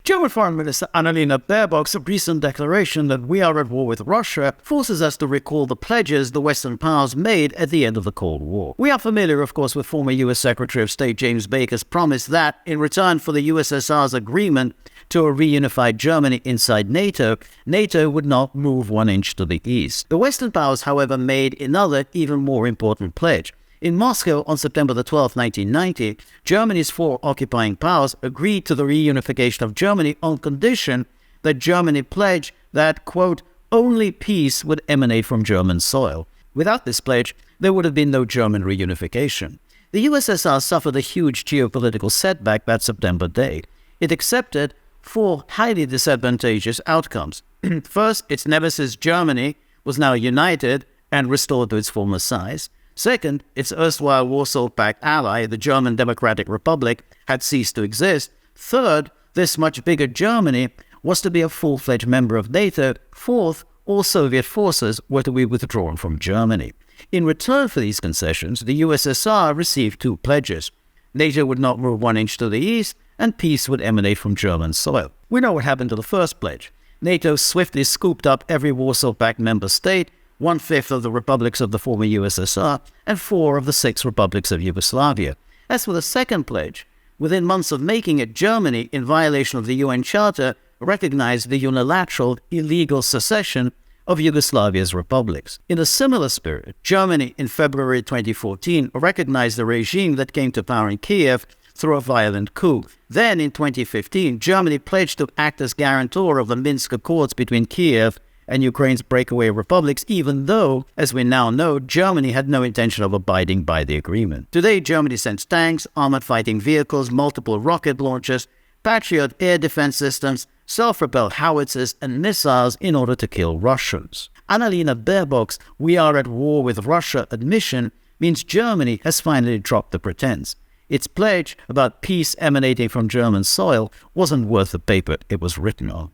German Foreign Minister Annalena Baerbock's recent declaration that we are at war with Russia forces us to recall the pledges the Western powers made at the end of the Cold War. We are familiar, of course, with former US Secretary of State James Baker's promise that, in return for the USSR's agreement to a reunified Germany inside NATO, NATO would not move 1 inch to the east. The Western powers, however, made another, even more important pledge. In Moscow on September 12, 1990, Germany's 4 occupying powers agreed to the reunification of Germany on condition that Germany pledged that, quote, only peace would emanate from German soil. Without this pledge, there would have been no German reunification. The USSR suffered a huge geopolitical setback that September day. It accepted 4 highly disadvantageous outcomes. First, its nemesis Germany was now united and restored to its former size. Second, its erstwhile Warsaw Pact ally, the German Democratic Republic, had ceased to exist. Third, this much bigger Germany was to be a full-fledged member of NATO. Fourth, all Soviet forces were to be withdrawn from Germany. In return for these concessions, the USSR received 2 pledges. NATO would not move 1 inch to the east, and peace would emanate from German soil. We know what happened to the first pledge. NATO swiftly scooped up every Warsaw Pact member state, 1/5 of the republics of the former USSR, and 4 of the 6 republics of Yugoslavia. As for the second pledge, within months of making it, Germany, in violation of the UN Charter, recognized the unilateral, illegal secession of Yugoslavia's republics. In a similar spirit, Germany, in February 2014, recognized the regime that came to power in Kiev through a violent coup. Then, in 2015, Germany pledged to act as guarantor of the Minsk Accords between Kiev and Ukraine's breakaway republics, even though, as we now know, Germany had no intention of abiding by the agreement. Today, Germany sends tanks, armored fighting vehicles, multiple rocket launchers, Patriot air defense systems, self-propelled howitzers, and missiles in order to kill Russians. Annalena Baerbock's "we are at war with Russia" admission means Germany has finally dropped the pretense. Its pledge about peace emanating from German soil wasn't worth the paper it was written on.